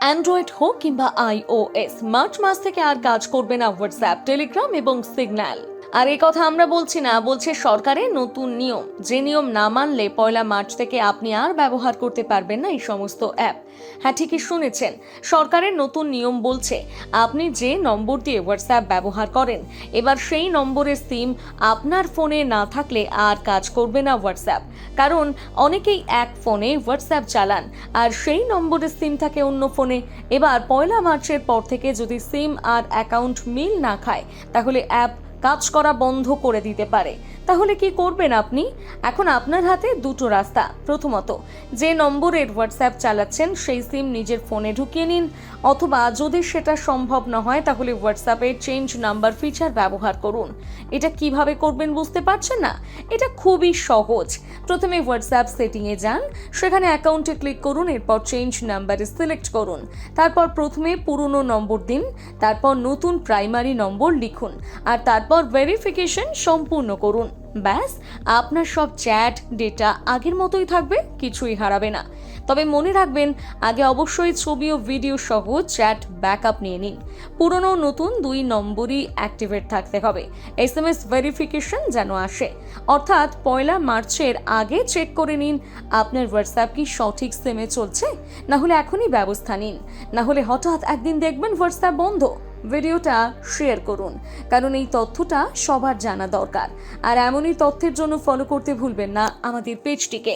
Android হোক কিংবা iOS, March মাস থেকে আর কাজ করবে না হোয়াটসঅ্যাপ, টেলিগ্রাম এবং সিগন্যাল। আর এই কথা আমরা বলছি না, বলছে সরকারের নতুন নিয়ম, যে নিয়ম না মানলে 1 মার্চ থেকে আপনি আর ব্যবহার করতে পারবেন না এই সমস্ত অ্যাপ। হ্যাঁ, ঠিকই শুনেছেন, সরকারের নতুন নিয়ম বলছে আপনি যে নম্বর দিয়ে হোয়াটসঅ্যাপ ব্যবহার করেন, এবার সেই নম্বরের সিম আপনার ফোনে না থাকলে আর কাজ করবে না হোয়াটসঅ্যাপ। কারণ অনেকেই এক ফোনে হোয়াটসঅ্যাপ চালান আর সেই নম্বরের সিম থাকে অন্য ফোনে। এবার 1 মার্চের পর থেকে যদি সিম আর অ্যাকাউন্ট মিল না খায়, তাহলে অ্যাপ কাজ করা বন্ধ করে দিতে পারে। তাহলে কি করবেন আপনি? এখন আপনার হাতে দুটো রাস্তা। প্রথমত, যে নম্বরের হোয়াটসঅ্যাপ চালাচ্ছেন সেই সিম নিজের ফোনে ঢুকিয়ে নিন, অথবা যদি সেটা সম্ভব না হয় তাহলে হোয়াটসঅ্যাপে চেঞ্জ নাম্বার ফিচার ব্যবহার করুন। এটা কিভাবে করবেন বুঝতে পারছেন না? এটা খুবই সহজ। প্রথমে হোয়াটসঅ্যাপ সেটিংয়ে যান, সেখানে অ্যাকাউন্টে ক্লিক করুন, এরপর চেঞ্জ নাম্বারে সিলেক্ট করুন। তারপর প্রথমে পুরনো নম্বর দিন, তারপর নতুন প্রাইমারি নম্বর লিখুন, আর তারপর ভেরিফিকেশন সম্পূর্ণ করুন। ব্যাস, আপনার সব চ্যাট ডেটা আগের মতোই থাকবে, কিছুই হারাবে না। তবে মনে রাখবেন, আগে অবশ্যই ছবি ও ভিডিও সহ চ্যাট ব্যাকআপ নিয়ে নিন। পুরনো নতুন 2 নম্বরই অ্যাক্টিভেট থাকতে হবে। SMS ভেরিফিকেশন যেন আসে, অর্থাৎ 1 মার্চের আগে চেক করে নিন আপনার হোয়াটসঅ্যাপ কি সঠিক সিমে চলছে। না হলে এখনই ব্যবস্থা নিন, না হলে হঠাৎ একদিন দেখবেন হোয়াটসঅ্যাপ বন্ধ। ভিডিওটা শেয়ার করুন, কারণ এই তথ্যটা সবার জানা দরকার। আর এমনই তথ্যের জন্য ফলো করতে ভুলবেন না আমাদের পেজটিকে।